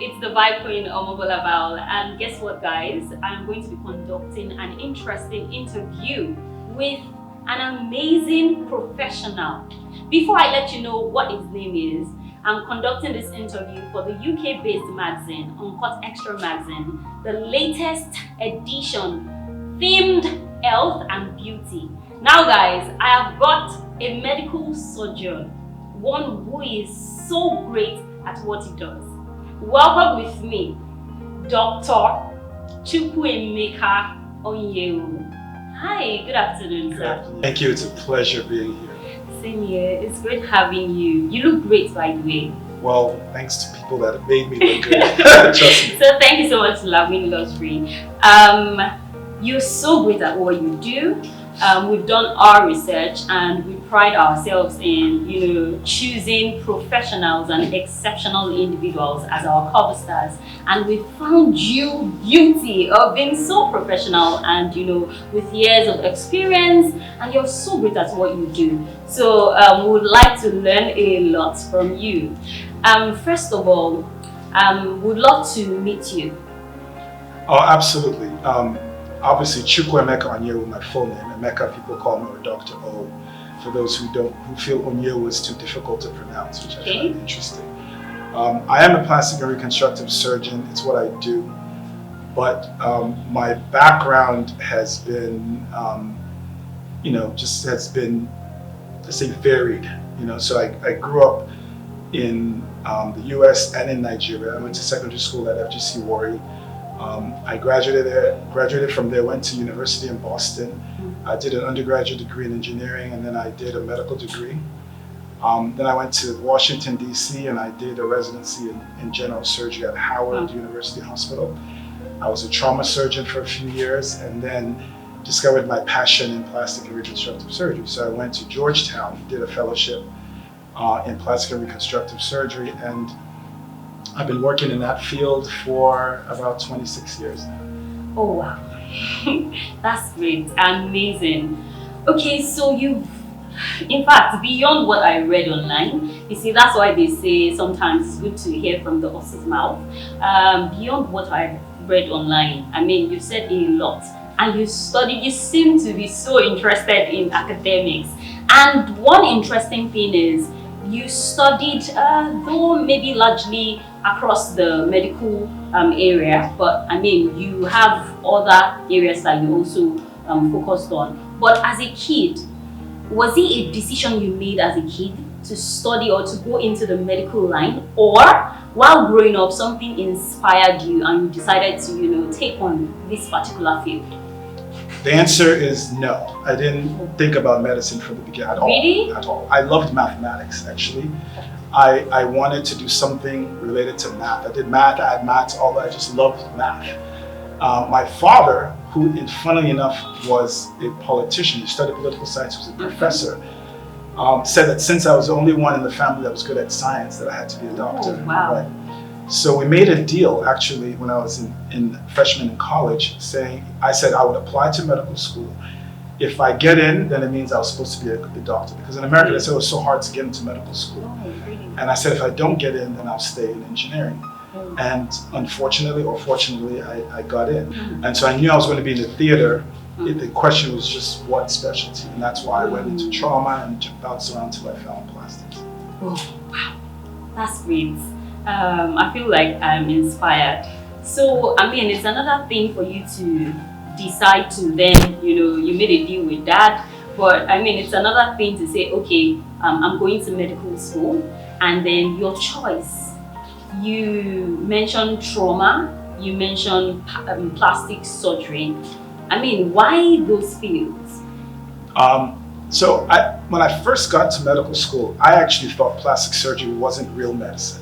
It's the vibe queen Omobolabal, and guess what, guys? I'm going to be conducting an interesting interview with an amazing professional. Before I let you know what his name is, I'm conducting this interview for the UK-based magazine, UncutXtra Magazine, the latest edition themed health and beauty. Now, guys, I have got a medical surgeon, one who is so great at what he does. Welcome with me, Dr. Chukwuemeka Onyewu. Hi, good afternoon, sir. Thank you, it's a pleasure being here. Same here, it's great having you. You look great, by the way. Well, thanks to people that have made me look good. Trust me. So thank you so much, Lawin Luxury. You're so great at what you do. We've done our research and we pride ourselves in, choosing professionals and exceptional individuals as our cover stars. And we found you guilty of being so professional and, with years of experience, and you're so great at what you do. So we would like to learn a lot from you. First of all, we'd love to meet you. Oh, absolutely. Obviously, Chukwuemeka Onyewu, my full name. Emeka, people call me, or Dr. O. For those who feel Onyewu is too difficult to pronounce, which I find interesting. I am a plastic and reconstructive surgeon. It's what I do. But my background has been, let's say, varied. So I grew up in the US and in Nigeria. I went to secondary school at FGC Warri. I graduated from there, went to university in Boston. I did an undergraduate degree in engineering, and then I did a medical degree. Then I went to Washington, D.C., and I did a residency in general surgery at Howard University Hospital. I was a trauma surgeon for a few years, and then discovered my passion in plastic and reconstructive surgery. So I went to Georgetown, did a fellowship in plastic and reconstructive surgery, and I've been working in that field for about 26 years now. Oh, wow. That's great. Amazing. Okay, so in fact, beyond what I read online, you see, that's why they say sometimes it's good to hear from the horse's mouth. Beyond what I read online, you said a lot. And you seem to be so interested in academics. And one interesting thing is, you studied, though maybe largely across the medical area, but you have other areas that you also focused on. But as a kid, was it a decision you made as a kid to study or to go into the medical line, or while growing up something inspired you and you decided to take on this particular field? The answer is no. I didn't think about medicine from the beginning at all. Really? At all. I loved mathematics, actually. I wanted to do something related to math. I did math, I had maths, all that. I just loved math. My father, who, funnily enough, was a politician, he studied political science, was a professor, said that since I was the only one in the family that was good at science, that I had to be a doctor. Oh, wow. Right? So we made a deal, actually, when I was in freshman in college, I said I would apply to medical school. If I get in, then it means I was supposed to be a doctor. Because in America, they said it was so hard to get into medical school. And I said, if I don't get in, then I'll stay in engineering. And unfortunately, or fortunately, I got in. And so I knew I was going to be in the theater. The question was just what specialty. And that's why I went into trauma and bounced around until I found plastics. Oh, wow. That's great. I feel like I'm inspired. So, it's another thing for you to decide to then, you made a deal with dad, but it's another thing to say, okay, I'm going to medical school, and then your choice. You mentioned trauma, you mentioned plastic surgery. Why those fields? So when I first got to medical school, I actually thought plastic surgery wasn't real medicine.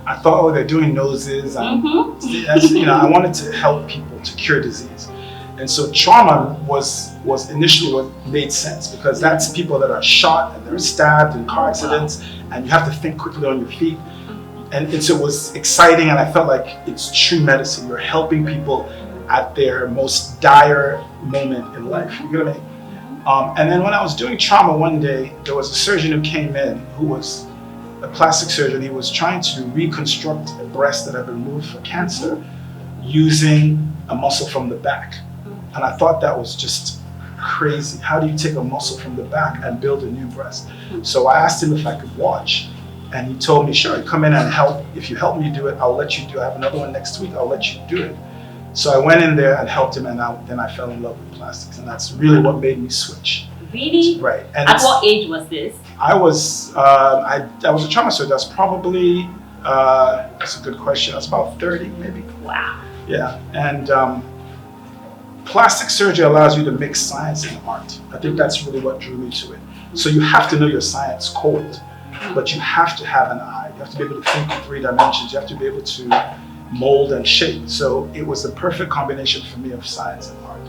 I thought, oh, they're doing noses, and I wanted to help people to cure disease. And so trauma was initially what made sense, because that's people that are shot and they're stabbed in car accidents, and you have to think quickly on your feet. And so it was exciting, and I felt like it's true medicine. You're helping people at their most dire moment in life. You know what I mean? And then when I was doing trauma one day, there was a surgeon who came in who was a plastic surgeon. He was trying to reconstruct a breast that had been removed for cancer using a muscle from the back. And I thought that was just crazy. How do you take a muscle from the back and build a new breast? So I asked him if I could watch, and he told me, sure, come in and help. If you help me do it, I'll let you do it. I have another one next week, I'll let you do it. So I went in there and helped him, and then I fell in love with plastics, and that's really what made me switch. Really? Right. And at what age was this? I was a trauma surgeon. I was probably, that's a good question, I was about 30 maybe. Wow. Yeah, and plastic surgery allows you to mix science and art. I think that's really what drew me to it. So you have to know your science cold, but you have to have an eye. You have to be able to think in 3 dimensions. You have to be able to mold and shape. So it was the perfect combination for me of science and art.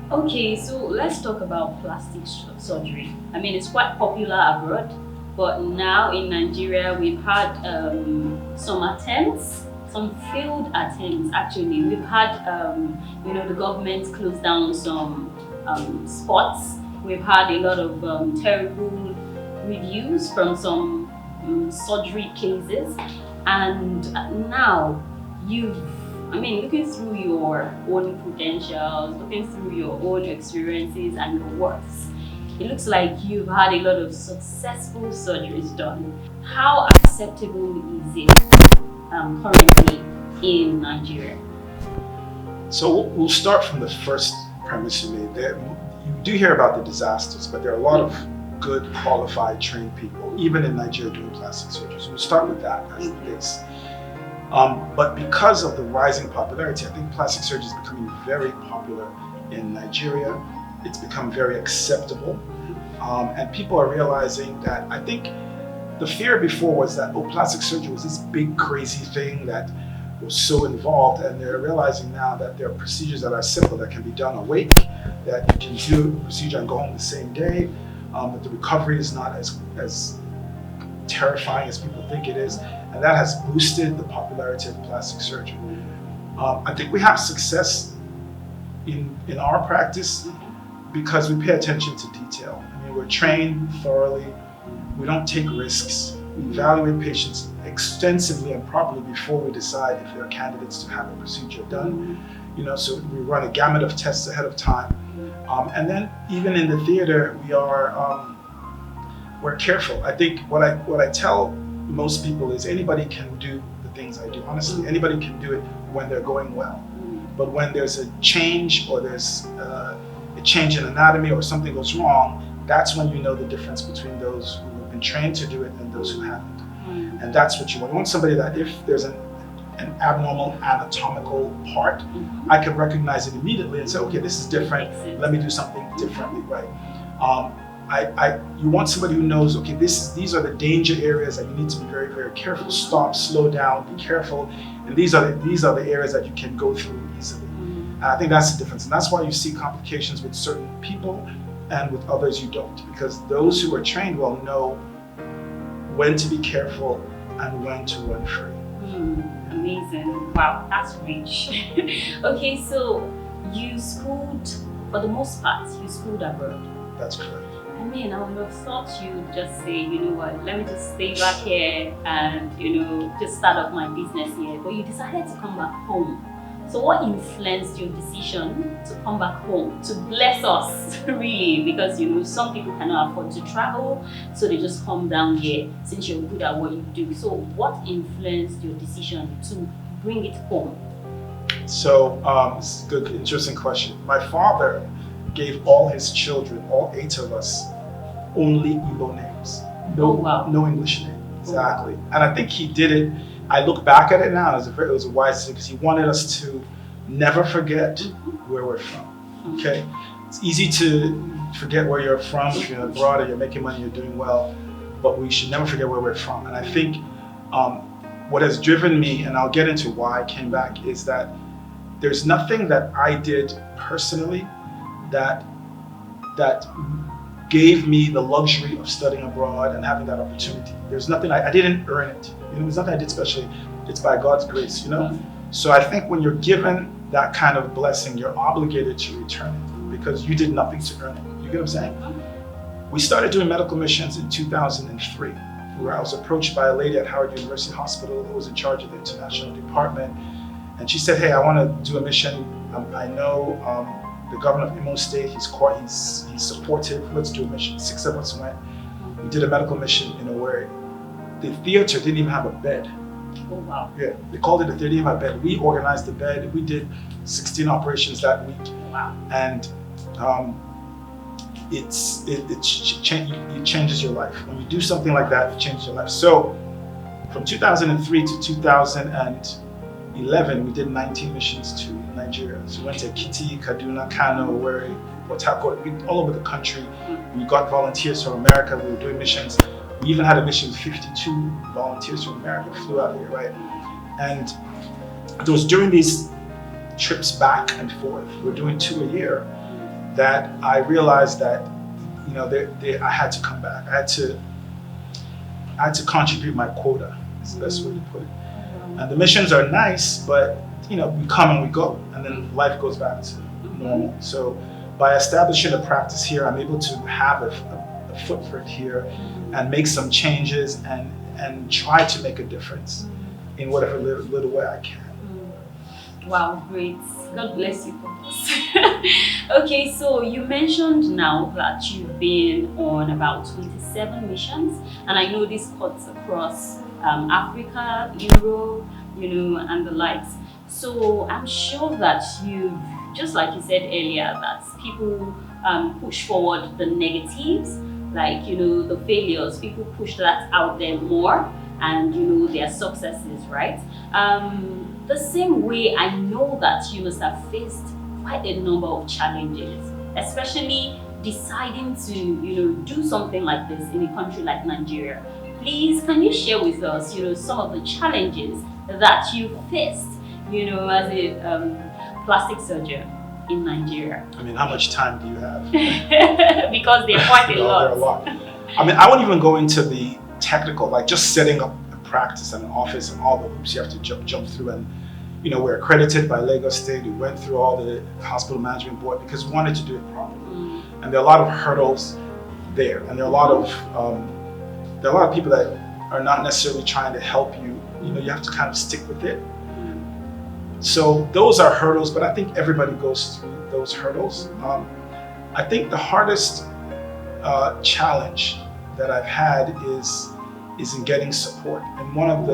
Okay, so let's talk about plastic surgery. I mean, it's quite popular abroad, but now in Nigeria, we've had some attempts, some failed attempts actually. We've had, the government closed down some spots. We've had a lot of terrible reviews from some surgery cases. And now looking through your own credentials, looking through your own experiences and your works, it looks like you've had a lot of successful surgeries done. How acceptable is it currently in Nigeria? So we'll start from the first premise you made. You do hear about the disasters, but there are a lot of good, qualified, trained people, even in Nigeria, doing plastic surgery. So we'll start with that as the base. But because of the rising popularity, I think plastic surgery is becoming very popular in Nigeria. It's become very acceptable. And people are realizing that, I think the fear before was that, plastic surgery was this big crazy thing that was so involved, and they're realizing now that there are procedures that are simple, that can be done awake, that you can do a procedure and go home the same day, that the recovery is not as terrifying as people think it is, and that has boosted the popularity of plastic surgery. I think we have success in our practice because we pay attention to detail. I mean, we're trained thoroughly, we don't take risks, we evaluate patients extensively and properly before we decide if they're candidates to have a procedure done. So we run a gamut of tests ahead of time. And then even in the theater, we're careful. I think what I tell most people is anybody can do the things I do. Honestly, anybody can do it when they're going well. But when there's a change, or there's a change in anatomy, or something goes wrong, that's when you know the difference between those who have been trained to do it and those who haven't. And that's what you want. You want somebody that if there's an abnormal anatomical part, I can recognize it immediately and say, okay, this is different. Let me do something differently, right? You want somebody who knows, okay, these are the danger areas that you need to be very, very careful. Stop, slow down, be careful. And these are the areas that you can go through easily. And I think that's the difference. And that's why you see complications with certain people and with others you don't. Because those who are trained well know when to be careful and when to run free. Amazing. Wow, that's rich. Okay, so you schooled, for the most part, you schooled abroad. That's correct. I mean, I would have thought you'd just say, you know what, let me just stay back here and, just start up my business here. But you decided to come back home. So what influenced your decision to come back home, to bless us, really? Because, some people cannot afford to travel, so they just come down here since you're good at what you do. So what influenced your decision to bring it home? So, it's a good, interesting question. My father gave all his children, all 8 of us, only Igbo names. No English name, exactly. Oh, wow. And I think he did it, I look back at it now, it was a wise decision, because he wanted us to never forget where we're from, okay? It's easy to forget where you're from if you're abroad or you're making money, you're doing well, but we should never forget where we're from. And I think what has driven me, and I'll get into why I came back, is that there's nothing that I did personally that gave me the luxury of studying abroad and having that opportunity. There's nothing, I didn't earn it. There's nothing I did specially. It's by God's grace, So I think when you're given that kind of blessing, you're obligated to return it because you did nothing to earn it. You get what I'm saying? We started doing medical missions in 2003. where I was approached by a lady at Howard University Hospital who was in charge of the international department. And she said, hey, I want to do a mission. I know the governor of Imo State, he's supportive, let's do a mission. 6 of us went. We did a medical mission, where the theater didn't even have a bed. Oh, wow. Yeah, they called it a 30-year bed. We organized the bed. We did 16 operations that week. Wow. And it changes your life. When you do something like that, it changes your life. So from 2003 to 2011, we did 19 missions to Nigeria. So we went to Ekiti, Kaduna, Kano, Owerri, Port Harcourt, all over the country. We got volunteers from America. We were doing missions. We even had a mission with 52 volunteers from America flew out here, right? And it was during these trips back and forth, we're doing 2 a year, that I realized that, I had to come back. I had to contribute my quota, is the best way to put it. And the missions are nice, but we come and we go, and then life goes back to normal. So by establishing a practice here, I'm able to have a footprint here and make some changes and try to make a difference in whatever little way I can. Wow, great. God bless you for this. Okay, so you mentioned now that you've been on about 27 missions, and I know this cuts across Africa, Europe, and the likes. So I'm sure that you've, just like you said earlier, that people push forward the negatives, like, the failures, people push that out there more, and, their successes, right? The same way, I know that you must have faced quite a number of challenges, especially deciding to, do something like this in a country like Nigeria. Please, can you share with us, some of the challenges that you faced, as a plastic surgeon in Nigeria? I mean, how much time do you have? Because they're quite a lot. There are a lot. I mean, I won't even go into the technical, like just setting up a practice and an office and all the hoops you have to jump through. And, we're accredited by Lagos State. We went through all the hospital management board because we wanted to do it properly. And there are a lot of hurdles there. And there are a lot of people that are not necessarily trying to help you. You have to kind of stick with it. So those are hurdles, but I think everybody goes through those hurdles. I think the hardest challenge that I've had is in getting support. And one of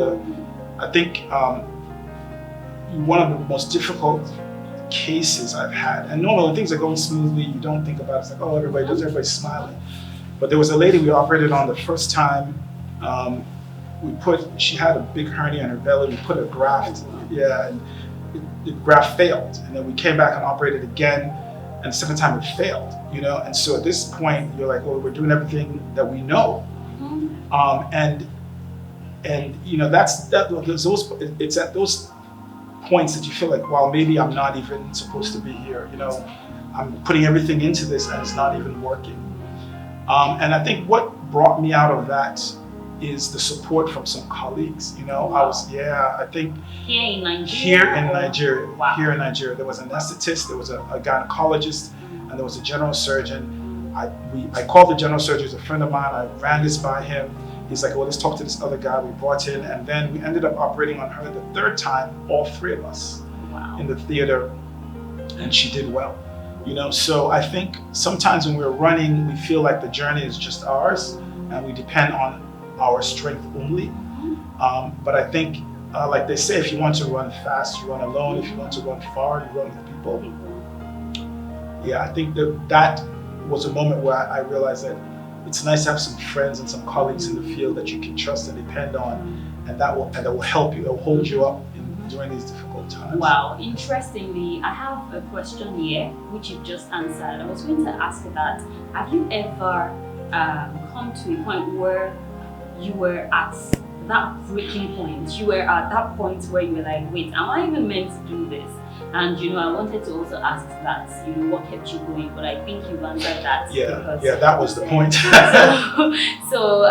the most difficult cases I've had, and normally when things are going smoothly, you don't think about it. It's like, oh, everybody's smiling. But there was a lady we operated on the first time. She had a big hernia in her belly. We put a graft, and the graft failed. And then we came back and operated again, and the second time it failed, And so at this point, you're like, well, we're doing everything that we know. It's at those points that you feel like, well, maybe I'm not even supposed to be here. I'm putting everything into this and it's not even working. And I think what brought me out of that is the support from some colleagues. I think here in Nigeria. Wow. Here in Nigeria, there was an anesthetist, there was a gynecologist, and there was a general surgeon. I called the general surgeon, he's a friend of mine. I ran this by him. He's like, well, let's talk to this other guy we brought in. And then we ended up operating on her the third time, all 3 of us in the theater, and she did well. So I think sometimes when we're running, we feel like the journey is just ours and we depend on our strength only. But I think, like they say, if you want to run fast, you run alone. If you want to run far, you run with people. Yeah, I think that was a moment where I realized that it's nice to have some friends and some colleagues in the field that you can trust and depend on, and that will help you, it will hold you up during these difficult times. Wow, interestingly, I have a question here which you've just answered. I was going to ask you that. Have you ever come to a point where you were at that breaking point? You were at that point where you were like, wait, am I even meant to do this? And I wanted to also ask that, what kept you going, but I think you've answered that. Yeah, that was the point. so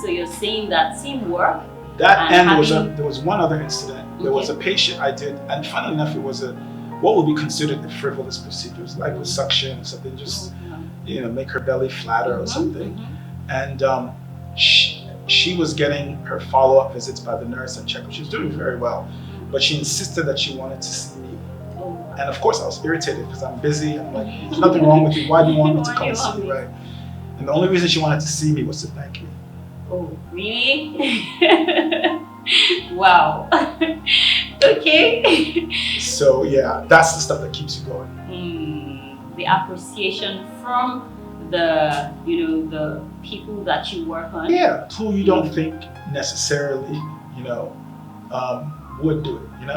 you're saying that teamwork. There was one other incident. There was a patient I did, and funnily enough, it was what would be considered a frivolous procedure, like liposuction or something, just make her belly flatter or something. And she was getting her follow-up visits by the nurse and checkup. She was doing very well, but she insisted that she wanted to see me. And of course I was irritated because I'm busy. I'm like, there's nothing wrong with you. Why do you want me to come see you, right? And the only reason she wanted to see me was to thank me. Oh, really? Wow. Okay. So yeah, that's the stuff that keeps you going. The appreciation from the, the people that you work on. Yeah, who you don't think necessarily, would do it,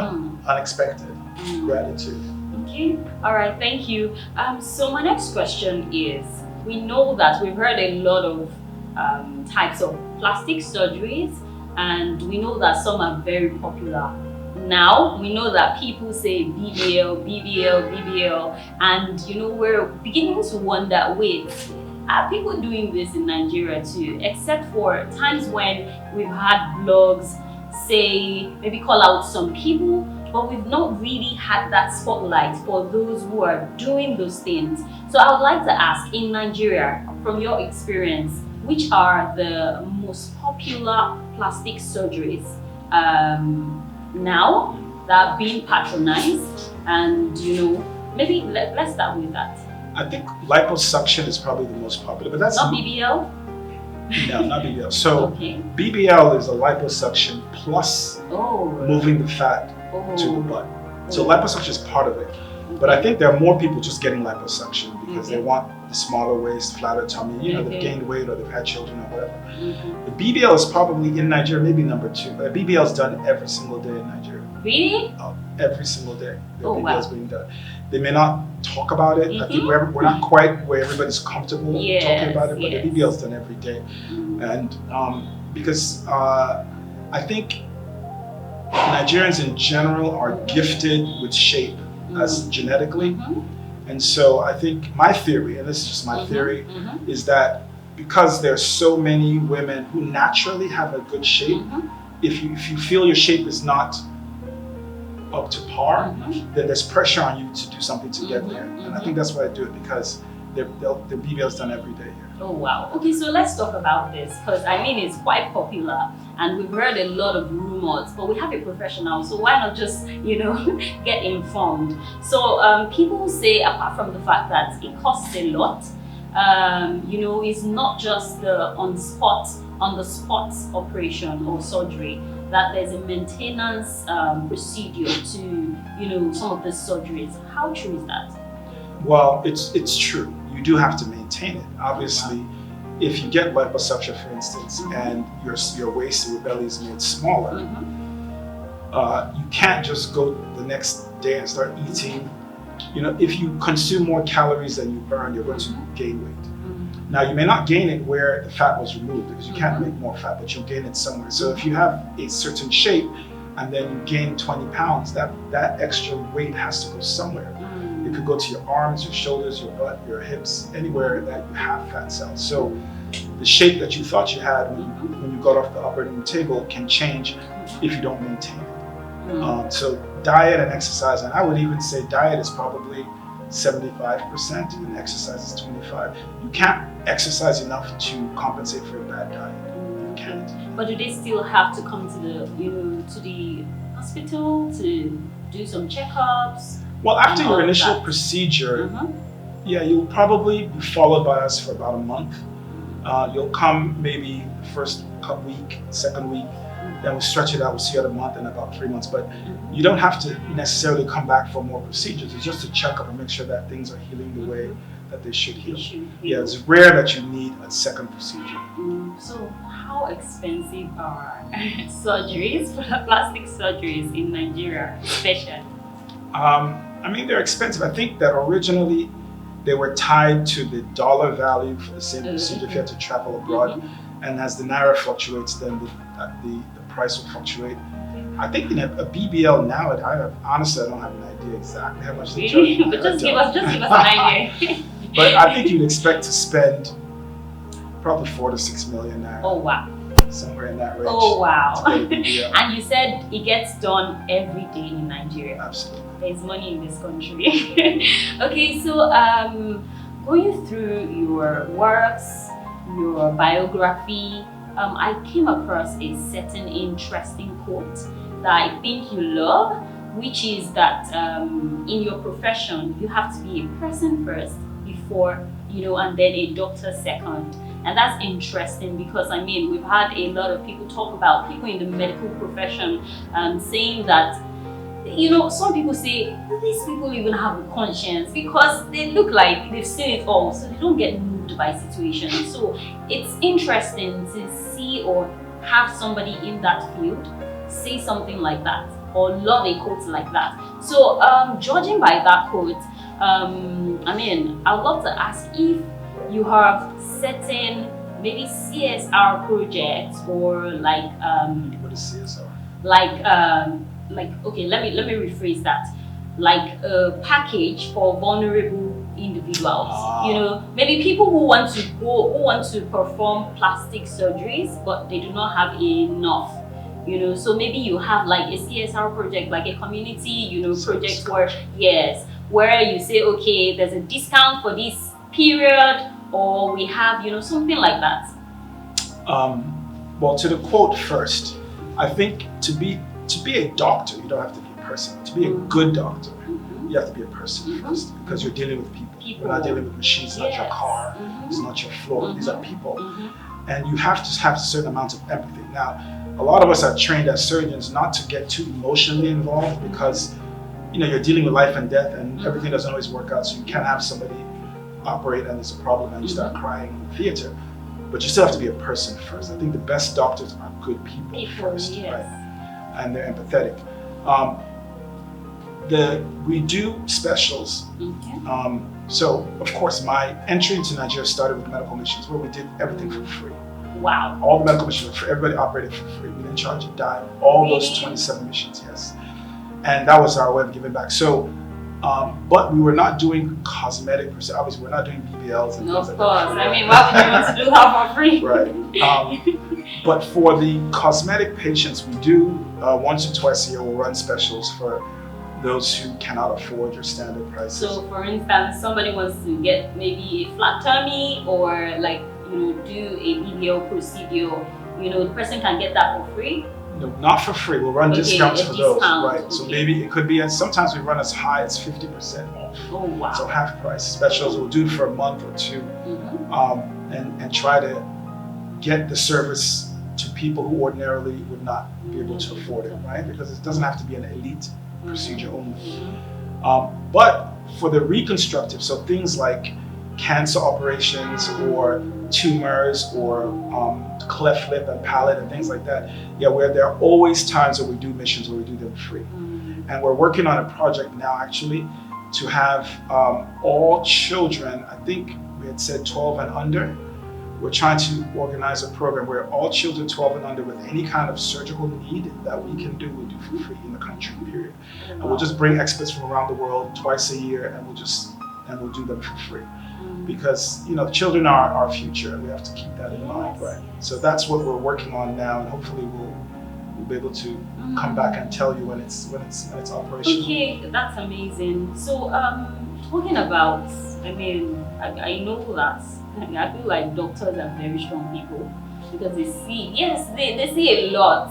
unexpected gratitude. Okay, all right, thank you. So my next question is, we know that we've heard a lot of types of plastic surgeries, and we know that some are very popular. Now, we know that people say BBL, BBL, BBL, and we're beginning to wonder, wait, are people doing this in Nigeria too? Except for times when we've had blogs say, maybe call out some people, but we've not really had that spotlight for those who are doing those things. So I would like to ask, in Nigeria, from your experience, which are the most popular plastic surgeries now that are being patronized? And maybe let's start with that. I think liposuction is probably the most popular, but that's not BBL. No, not BBL. So okay. BBL is a liposuction plus moving the fat to the butt. So liposuction is part of it. But I think there are more people just getting liposuction because they want the smaller waist, flatter tummy, they've gained weight or they've had children or whatever. The BBL is probably in Nigeria, maybe number 2. But BBL is done every single day in Nigeria. Really? Every single day. The BBL wow. is being done. They may not talk about it. I think we're not quite where everybody's comfortable talking about it, but the BBL is done every day. And because I think Nigerians in general are gifted with shape as genetically. And so I think my theory, and this is just my theory, is that because there's so many women who naturally have a good shape, if you feel your shape is not up to par, then there's pressure on you to do something to get there. And I think that's why I do it, because the BBL is done every day here. Oh wow. Okay, so let's talk about this, because it's quite popular and we've heard a lot of rumors, but we have a professional, so why not just get informed? So people say, apart from the fact that it costs a lot, it's not just the on the spot operation or surgery, that there's a maintenance procedure to some of the surgeries. How true is that? Well, it's true. You do have to maintain it. Obviously, if you get liposuction, for instance, and your waist and your belly is made smaller, you can't just go the next day and start eating. If you consume more calories than you burn, you're going to gain weight. Now, you may not gain it where the fat was removed, because you can't make more fat, but you'll gain it somewhere. So if you have a certain shape and then you gain 20 pounds, that extra weight has to go somewhere. It could go to your arms, your shoulders, your butt, your hips, anywhere that you have fat cells. So the shape that you thought you had when you got off the operating table can change if you don't maintain it. So diet and exercise, and I would even say diet is probably 75% and exercise is 25%. You can't exercise enough to compensate for a bad diet. You can't. But do they still have to come to the hospital to do some checkups? Well, after your initial procedure, you'll probably be followed by us for about a month. You'll come maybe the first week, second week, then we'll stretch it out, we'll see you at a month and about 3 months. But you don't have to necessarily come back for more procedures. It's just a checkup and make sure that things are healing the way that they should heal. Yeah, it's rare that you need a second procedure. So how expensive are surgeries, plastic surgeries in Nigeria, especially? They're expensive. I think that originally they were tied to the dollar value for the same procedure if you had to travel abroad. And as the Naira fluctuates, then the price will fluctuate. I think in a BBL now, honestly, I don't have an idea exactly how much they charge. But just give us an idea. But I think you'd expect to spend probably 4 to 6 million Naira. Oh wow. Somewhere in that range. Oh wow. And you said it gets done every day in Nigeria. Absolutely. There's money in this country. Okay, so going through your works, your biography, I came across a certain interesting quote that I think you love, which is that in your profession, you have to be a person first before, and then a doctor second. And that's interesting because, we've had a lot of people talk about people in the medical profession saying that, some people say, these people even have a conscience because they look like they've seen it all, so they don't get moved by situations. So it's interesting to see or have somebody in that field say something like that or love a quote like that. So judging by that quote, I'd love to ask if you have certain maybe CSR projects or like what is CSR? Okay, let me rephrase that. Like a package for vulnerable individuals. Maybe people who want to perform plastic surgeries, but they do not have enough. So maybe you have like a CSR project, like a community, project where you say, okay, there's a discount for this period, or we have, something like that. Well, to the quote first, I think to be a doctor, you don't have to be a person. To be a good doctor, you have to be a person first, because you're dealing with people. You're not dealing with machines. It's not your car. It's not your floor. These are people. And you have to have a certain amount of empathy. Now, a lot of us are trained as surgeons not to get too emotionally involved because, you're dealing with life and death and everything doesn't always work out. So you can't have somebody operate and there's a problem and you start crying in the theater. But you still have to be a person first. I think the best doctors are good people first, right? And they're empathetic. We do specials. So, of course, my entry into Nigeria started with medical missions where we did everything for free. Wow. All the medical missions were free. Everybody operated for free. We didn't charge a dime. All those 27 missions, yes. And that was our way of giving back. So, but we were not doing cosmetic per se. Obviously, we're not doing BBLs and things like that. Of course. Why would you want to do that for free? Right. But for the cosmetic patients, we do once or twice a year, we'll run specials for those who cannot afford your standard prices. So, for instance, somebody wants to get maybe a flat tummy or do a BBL procedure, the person can get that for free? No, not for free. We'll run discounts for those, right? Okay. So maybe it could be, and sometimes we run as high as 50% off. Oh, wow. So half price specials, we'll do it for a month or two, and try to get the service to people who ordinarily would not be able to afford it, right? Because it doesn't have to be an elite procedure only. But for the reconstructive, so things like cancer operations or tumors or cleft lip and palate and things like that, where there are always times where we do missions where we do them free. And we're working on a project now actually to have all children, I think we had said 12 and under. We're trying to organize a program where all children 12 and under with any kind of surgical need that we can do, we do for free in the country, period. And we'll just bring experts from around the world twice a year and we'll do them for free. Because the children are our future and we have to keep that in mind, right? So that's what we're working on now, and hopefully we'll be able to come back and tell you when it's operational. Okay, that's amazing. So talking about, I know that I feel like doctors are very strong people because they see a lot,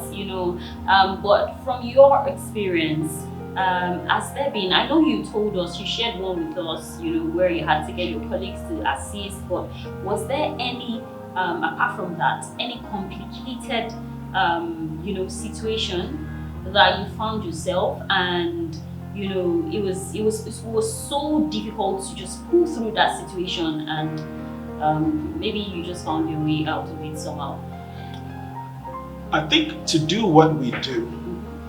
but from your experience, has there been, I know you told us, you shared one with us, where you had to get your colleagues to assist, but was there any, apart from that, any complicated, situation that you found yourself and, it was so difficult to just pull through that situation and maybe you just found your way out of it somehow? I think to do what we do,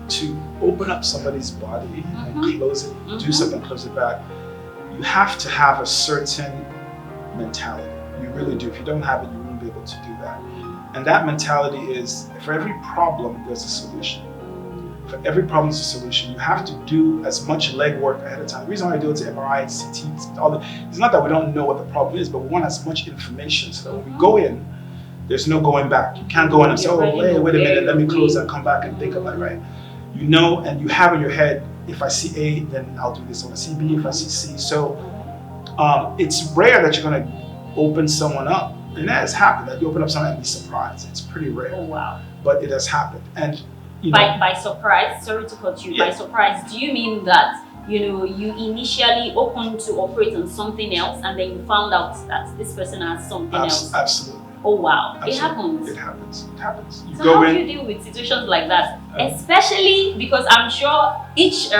to open up somebody's body and close it, do something, close it back, you have to have a certain mentality. You really do. If you don't have it, you won't be able to do that. And that mentality is, for every problem, there's a solution. For every problem, there's a solution. You have to do as much legwork ahead of time. The reason why I do it to MRI, CT, it's not that we don't know what the problem is, but we want as much information so that when we go in, there's no going back. You can't go in and say, wait a minute, let me close and come back and think about it, right? And you have in your head, if I see A, then I'll do this. If I see B, if I see C. So it's rare that you're going to open someone up And that has happened, that you open up something and be surprised. It's pretty rare. Oh, wow. But it has happened. And you know, by surprise, sorry to cut you, yeah. by surprise, do you mean that, you know, you initially opened to operate on something else and then you found out that this person has something else? Absolutely. Oh, wow. Absolutely. It happens. It happens. It happens. You So go how in. do you deal with situations like that? Especially because I'm sure each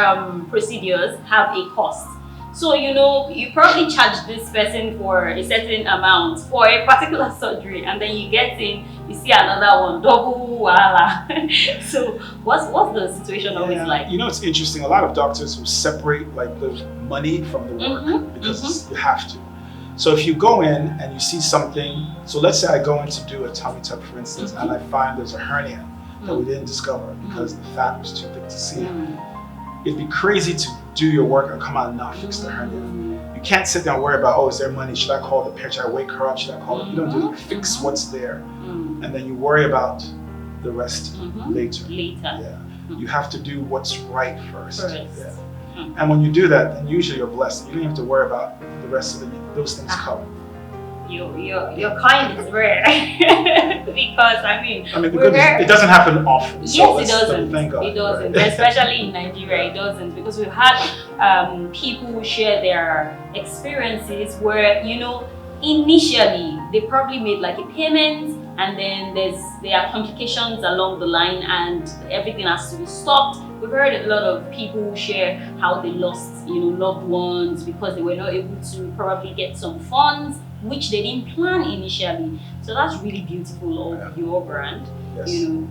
procedures have a cost. So, you know, you probably charge this person for a certain amount for a particular surgery, and then you get in, you see another one, double wala. So what's the situation always like? You know, it's interesting. A lot of doctors will separate like the money from the work because you have to. So if you go in and you see something, so let's say I go in to do a tummy tuck, for instance, and I find there's a hernia that we didn't discover because the fat was too thick to see. It'd be crazy to do your work and come out and not fix the hernia. You can't sit there and worry about, oh, is there money? Should I call the parent? Should I wake her up? Should I call it? You don't do it. You fix what's there, and then you worry about the rest later. Yeah. You have to do what's right first. Yeah. And when you do that, then usually you're blessed. You don't have to worry about the rest of those things come. Your kind is rare because it doesn't happen often. Yes, so it doesn't. Thank God. It doesn't, Right? especially in Nigeria. It doesn't, because we've had people share their experiences where, you know, initially they probably made like a payment, and then there are complications along the line, and everything has to be stopped. We've heard a lot of people share how they lost, you know, loved ones because they were not able to probably get some funds which they didn't plan initially. So that's really beautiful of your brand. Yes. You know.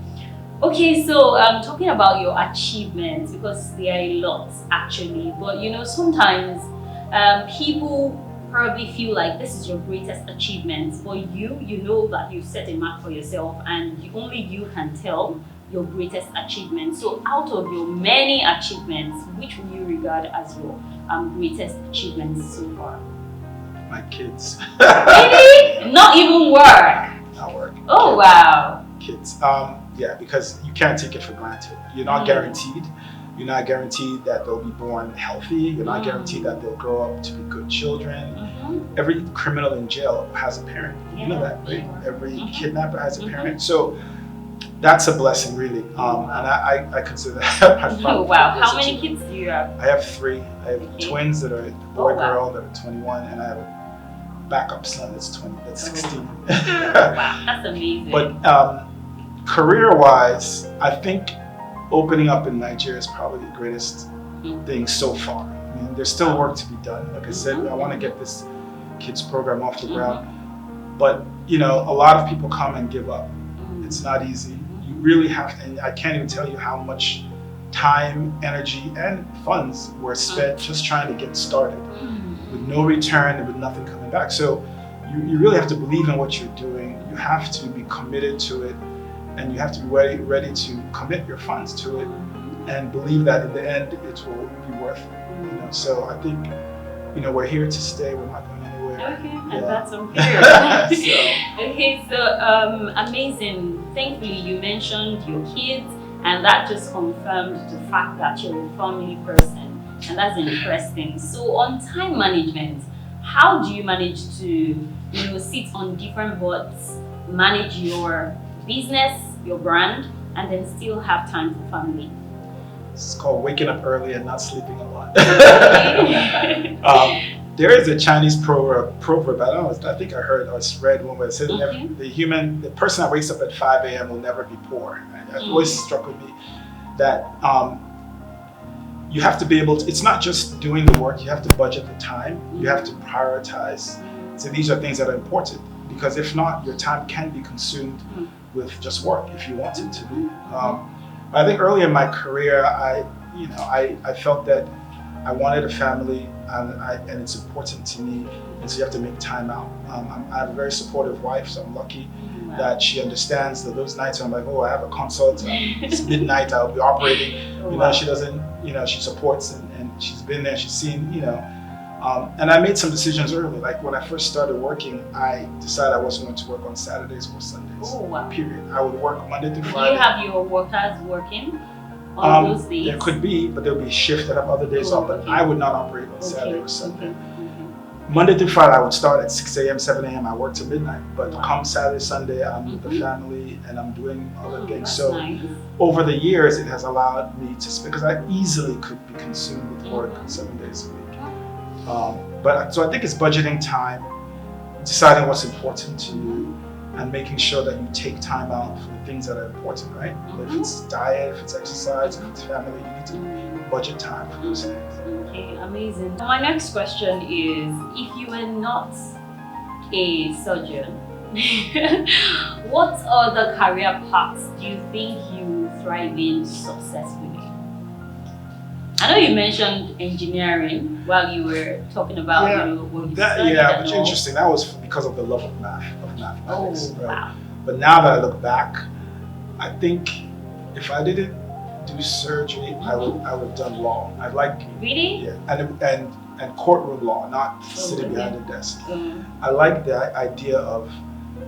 Okay, so talking about your achievements, because there are a lot actually, but you know, sometimes people probably feel like this is your greatest achievement, but you know that you've set a mark for yourself, and only you can tell your greatest achievement. So out of your many achievements, which will you regard as your greatest achievements so far? My kids. Really? Not even work? Not work. Oh, kids. wow. Kids. Yeah, because you can't take it for granted. You're not guaranteed. You're not guaranteed that they'll be born healthy. You're not guaranteed that they'll grow up to be good children. Every criminal in jail has a parent. You know that, right? Every kidnapper has a parent. So that's a blessing, really. And I consider that my Oh, wow. How many kids do you have? I have 3. I have twins that are boy, girl, that are 21, and I have a backup son that's 16. Wow, that's amazing. But career-wise, I think opening up in Nigeria is probably the greatest thing so far. I mean, there's still work to be done. Like I said, I want to get this kids program off the ground. But, you know, a lot of people come and give up. It's not easy. You really have to, and I can't even tell you how much time, energy, and funds were spent just trying to get started with no return and with nothing coming back. So you really have to believe in what you're doing. You have to be committed to it, and you have to be ready to commit your funds to it and believe that in the end it will be worth it. You know, so I think, you know, we're here to stay. We're not going anywhere. Okay, and that's okay. Okay, so amazing. Thankfully, you mentioned your kids, and that just confirmed the fact that you're a family person, and that's interesting. So, on time management, how do you manage to, you know, sit on different boards, manage your business, your brand, and then still have time for family? It's called waking up early and not sleeping a lot. There is a Chinese proverb, I think I heard or read one where it said the person that wakes up at 5 a.m. will never be poor. And it always struck with me that you have to be able to, it's not just doing the work, you have to budget the time, you have to prioritize. So these are things that are important, because if not, your time can be consumed with just work if you want it to be. I think early in my career, I felt that I wanted a family, and it's important to me, and so you have to make time out. I have a very supportive wife, so I'm lucky that she understands that those nights I'm like, oh, I have a consult, it's midnight, I'll be operating. She doesn't, she supports, and she's been there, she's seen, and I made some decisions early. Like when I first started working, I decided I wasn't going to work on Saturdays or Sundays. Oh, wow. Period. I would work Monday through Friday. Do you have your workers working on those days? There could be, but there'll be a shift that have other days off. But I would not operate on Saturday or Sunday. Monday through Friday, I would start at 6 a.m., 7 a.m. I work till midnight. But come Saturday, Sunday, I'm with the family and I'm doing other things. So nice. over the years, it has allowed me to spend, because I easily could be consumed with work 7 days a week. So I think it's budgeting time, deciding what's important to you, and making sure that you take time out for the things that are important, right? If it's diet, if it's exercise, if it's family, you need to budget time for those things. Okay, amazing. My next question is, if you were not a surgeon, what other career paths do you think you thrive in successfully? I know you mentioned engineering while you were talking about what you studied. Yeah, which is interesting. That was because of the love of mathematics. Oh, wow. But now that I look back, I think if I didn't do surgery, I would have done law. I like Really? yeah, and courtroom law, not sitting behind a desk. I like the idea of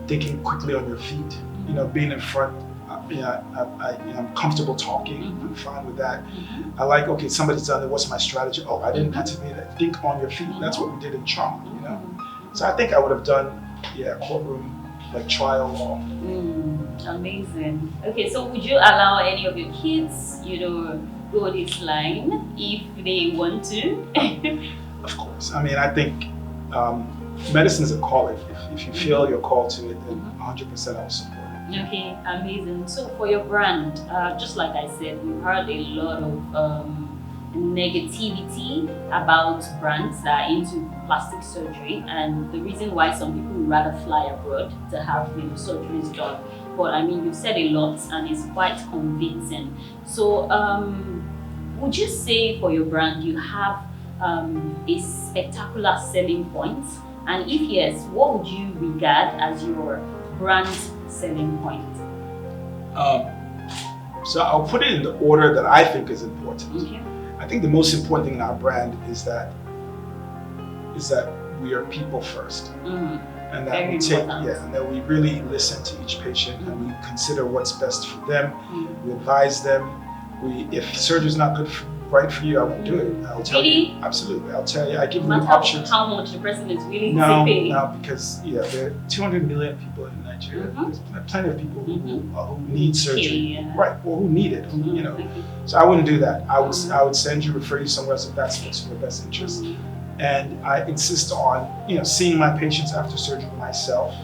thinking quickly on your feet. You know, being in front. I'm comfortable talking. I'm fine with that. I like, okay, somebody's done it. What's my strategy? Oh, I didn't anticipate that. Think on your feet. That's what we did in trauma. You know. So I think I would have done courtroom, like trial law. Amazing. Okay, so would you allow any of your kids, go this line if they want to? Of course. I mean, I think medicine is a calling. If you feel you're called to it, then 100% I will support it. Okay, amazing. So for your brand, just like I said, we've heard a lot of negativity about brands that are into plastic surgery, and the reason why some people would rather fly abroad to have surgeries done. But I mean, you've said a lot and it's quite convincing. So would you say for your brand you have a spectacular selling point? And if yes, what would you regard as your brand selling point? So I'll put it in the order that I think is important. Okay. I think the most important thing in our brand is that we are people first, and that Very we take important. and that we really listen to each patient and we consider what's best for them. We advise them. If surgery's not right for you, I won't do it. I'll tell you. Absolutely, I'll tell you. I give them options. How much the person is willing to pay. No, because there are 200 million people in Nigeria. There's plenty of people who need surgery, right? Or who need it. So I wouldn't do that. I would send you, refer you somewhere else if that's what's in your best interest. And I insist on seeing my patients after surgery myself.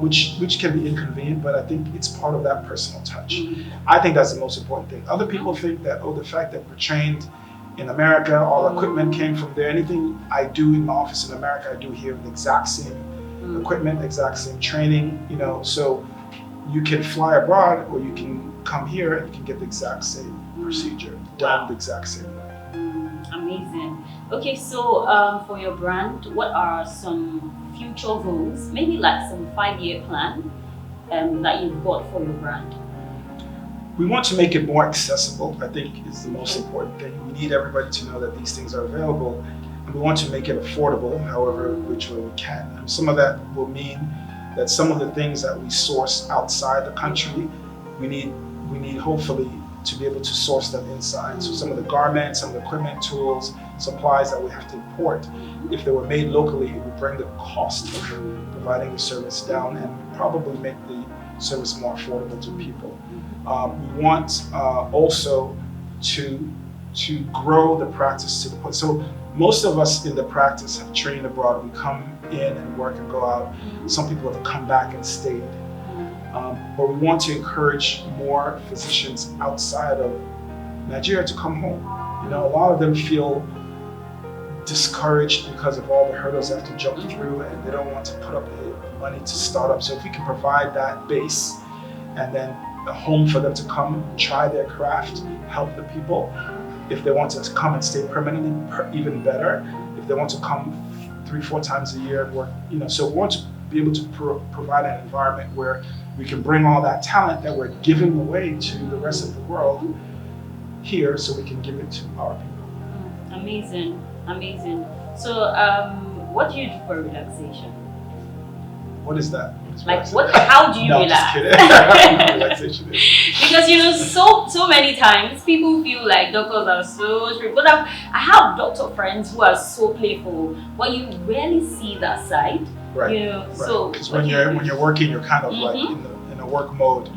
Which can be inconvenient, but I think it's part of that personal touch. I think that's the most important thing. Other people think that, the fact that we're trained in America, all equipment came from there. Anything I do in my office in America, I do here with the exact same equipment, exact same training, so you can fly abroad or you can come here and you can get the exact same procedure done the exact same way. Amazing. Okay, so for your brand, what are some future goals, maybe like some 5-year plan that you've got for your brand? We want to make it more accessible, I think is the most important thing. We need everybody to know that these things are available, and we want to make it affordable, however which way we can. And some of that will mean that some of the things that we source outside the country, we need hopefully to be able to source them inside. So some of the garments, some of the equipment, tools, supplies that we have to import, if they were made locally, it would bring the cost of providing the service down and probably make the service more affordable to people. We want also to grow the practice to the point. So most of us in the practice have trained abroad. We come in and work and go out. Some people have come back and stayed. But we want to encourage more physicians outside of Nigeria to come home. A lot of them feel discouraged because of all the hurdles they have to jump through, and they don't want to put up the money to start up. So if we can provide that base and then a home for them to come and try their craft, help the people. If they want to come and stay permanently, even better. If they want to come 3-4 times a year and work, so we want to be able to provide an environment where we can bring all that talent that we're giving away to the rest of the world here, so we can give it to our people. Amazing. So what do you do for relaxation? What is that? Like what? How do you no, relax? I'm just kidding. Relaxation is. Because so many times people feel like doctors are so strict. But I have doctor friends who are so playful, but you rarely see that side. Right. Right. So because when you're working, you're kind of like in a work mode.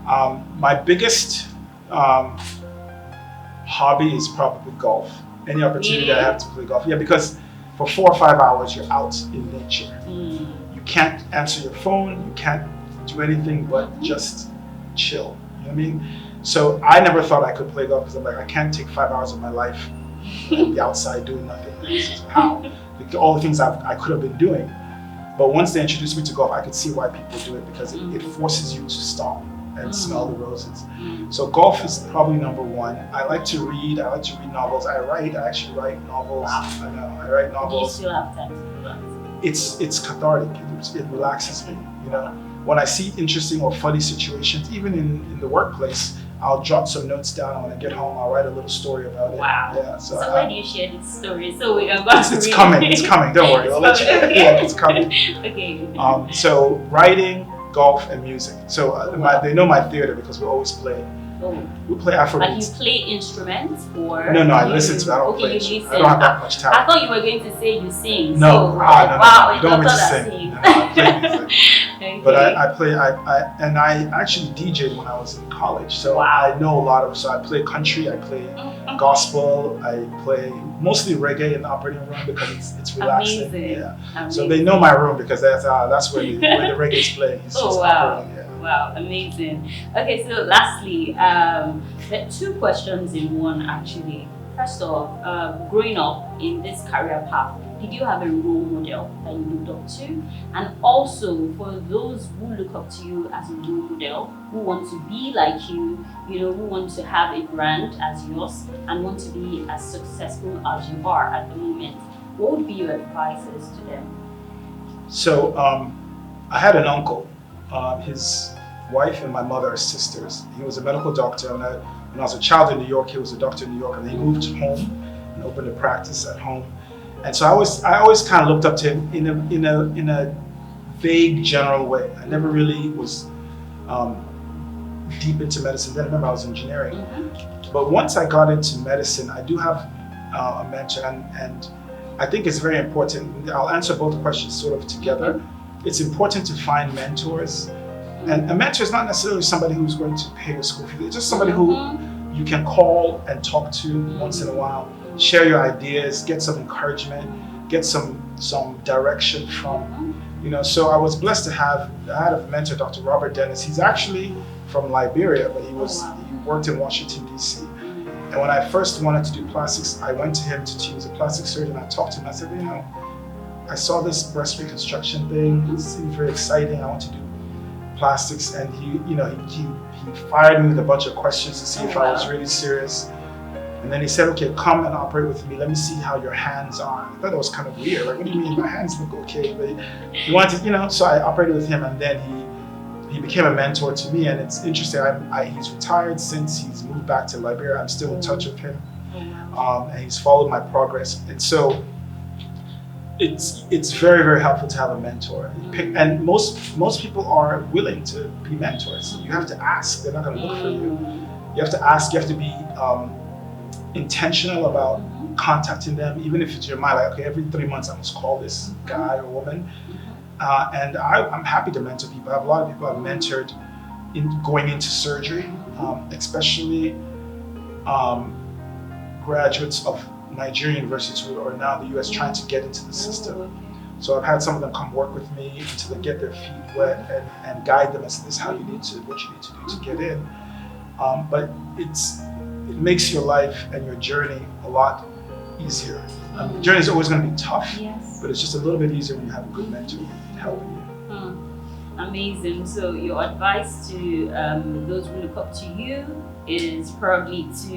My biggest hobby is probably golf. Any opportunity that I have to play golf. Yeah, because for 4 or 5 hours you're out in nature. You can't answer your phone, you can't do anything but just chill. You know what I mean? So I never thought I could play golf because I'm like, I can't take 5 hours of my life and be outside doing nothing. This is how all the things I could have been doing. But once they introduced me to golf, I could see why people do it because it forces you to stop and smell the roses. So golf is probably number one. I like to read. I like to read novels. I actually write novels. I know. I write novels. Do you still have time to do that? It's cathartic. It relaxes me. You know, when I see interesting or funny situations, even in the workplace, I'll jot some notes down. And when I get home, I'll write a little story about it. Wow. Yeah. So why do you share this story? So we can go. It's coming. It's coming. Don't worry. I'll let you. Yeah, it's coming. Okay. So writing, golf, and music. So they know my theater because we always play. Oh. We play Afrobeats. Like you play instruments or? No, I listen to it. I don't play. You listen. I don't have that much talent. I thought you were going to say you sing. No, so, no, wow, you don't want me to sing. No, I play music. Okay. But I actually DJed when I was in college. So I know a lot of, so I play country, I play gospel, I play mostly reggae in the operating room because it's relaxing. Amazing. Yeah. Amazing. So they know my room because that's where the reggae is playing. It's just operating, yeah. Wow, amazing. Okay, so lastly, there are 2 questions in one actually. First off, growing up in this career path, did you have a role model that you looked up to? And also, for those who look up to you as a role model, who want to be like you, who want to have a brand as yours and want to be as successful as you are at the moment, what would be your advices to them? So, I had an uncle. His wife and my mother are sisters. He was a medical doctor, and when I was a child in New York, he was a doctor in New York, and he moved home and opened a practice at home. And so I always kind of looked up to him in a vague, general way. I never really was deep into medicine. Then I remember I was engineering. But once I got into medicine, I do have a mentor, and I think it's very important. I'll answer both questions sort of together. It's important to find mentors. And a mentor is not necessarily somebody who's going to pay your school fee. It's just somebody who you can call and talk to once in a while, share your ideas, get some encouragement, get some direction from, So I was blessed to I had a mentor, Dr. Robert Dennis. He's actually from Liberia, but he worked in Washington, D.C. And when I first wanted to do plastics, I went to him he was a plastic surgeon. I talked to him, I said, I saw this breast reconstruction thing. It seemed very exciting. I want to do plastics, and he fired me with a bunch of questions to see if I was really serious. And then he said, "Okay, come and operate with me. Let me see how your hands are." I thought it was kind of weird. Like, what do you mean my hands look okay? But he wanted, so I operated with him, and then he became a mentor to me. And it's interesting. He's retired since. He's moved back to Liberia. I'm still in touch with him, and he's followed my progress. And so it's very, very helpful to have a mentor. And most people are willing to be mentors. You have to ask. They're not going to look for you. You have to ask. You have to be intentional about contacting them, even if it's your mind. Like, okay, every 3 months I must call this guy or woman. And I'm happy to mentor people. I have a lot of people I've mentored in going into surgery, especially graduates of Nigerian universities who are now in the US trying to get into the system. So I've had some of them come work with me until they get their feet wet and guide them as to this how what you need to do to get in. But it makes your life and your journey a lot easier. The journey is always going to be tough, but it's just a little bit easier when you have a good mentor helping you. Amazing. So your advice to those who look up to you is probably to,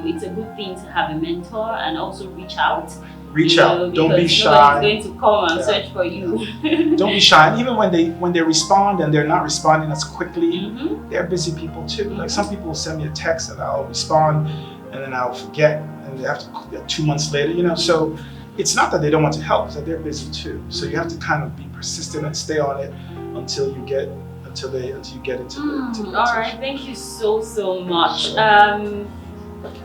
it's a good thing to have a mentor and also reach out. Reach out. Don't be shy. Nobody's going to come and search for you. Don't be shy. And even when they respond and they're not responding as quickly, they're busy people too. Like, some people will send me a text and I'll respond and then I'll forget, and they have to 2 months later. So it's not that they don't want to help, it's that they're busy too. So you have to kind of be persistent and stay on it until you get into the all right, thank you so much.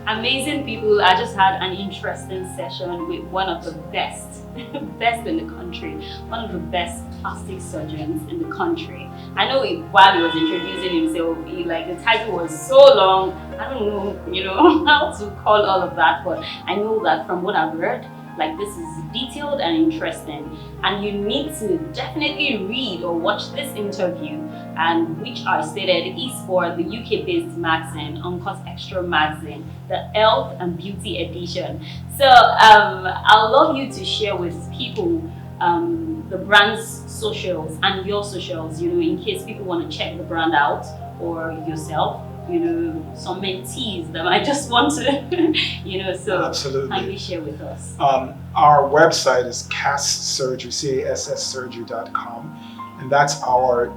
Amazing people. I just had an interesting session with one of the best in the country, one of the best plastic surgeons in the country. I know while he was introducing himself, the title was so long. I don't know, how to call all of that, but I know that from what I've heard, this is detailed and interesting, and you need to definitely read or watch this interview, and which I stated is for the UK-based magazine, UncutXtra Magazine, the Health and Beauty edition. So I'd love you to share with people the brand's socials and your socials, in case people want to check the brand out, or yourself, some mentees that might just want to, so absolutely. Kindly share with us. Our website is casssurgery.com, and that's our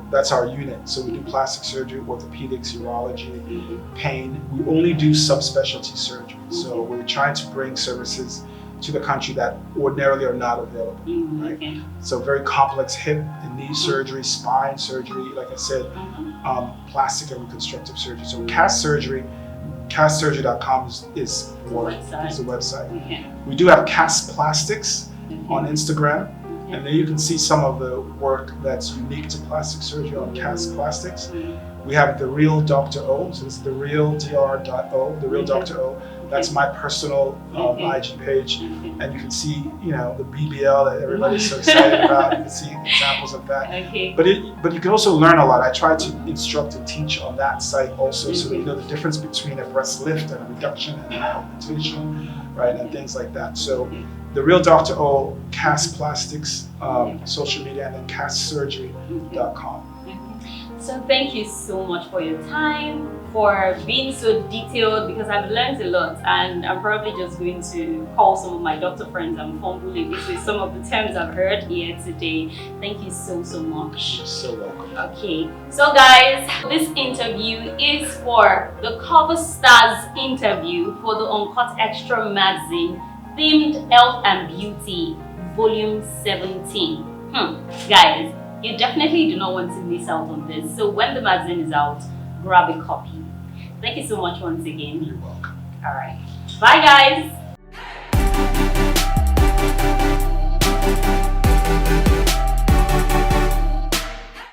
unit. So we do plastic surgery, orthopedics, urology, pain. We only do subspecialty surgery. So we're trying to bring services to the country that ordinarily are not available, right? Okay. So very complex hip and knee surgery, spine surgery, like I said, plastic and reconstructive surgery. So casssurgery.com is the website. Okay. We do have Cass Plastics on Instagram, and then you can see some of the work that's unique to plastic surgery on Cass Plastics. We have The Real Dr. O, so this is the real dr.o, The Real Dr. O. That's my personal IG page, and you can see, the BBL that everybody's so excited about. You can see examples of that. Okay. But you can also learn a lot. I try to instruct and teach on that site also, so that you know the difference between a breast lift and a reduction and an augmentation, right, and things like that. So The Real Dr. O, Cass Plastics, social media, and then casssurgery.com. So thank you so much for your time, for being so detailed, because I've learned a lot, and I'm probably just going to call some of my doctor friends and fumble a bit with some of the terms I've heard here today. Thank you so much. You're so welcome. Okay, so guys, this interview is for the Cover Stars interview for the UncutXtra Magazine, themed Health and Beauty, Volume 17. Guys, you definitely do not want to miss out on this. So when the magazine is out, grab a copy. Thank you so much once again. You're welcome. All right. Bye, guys.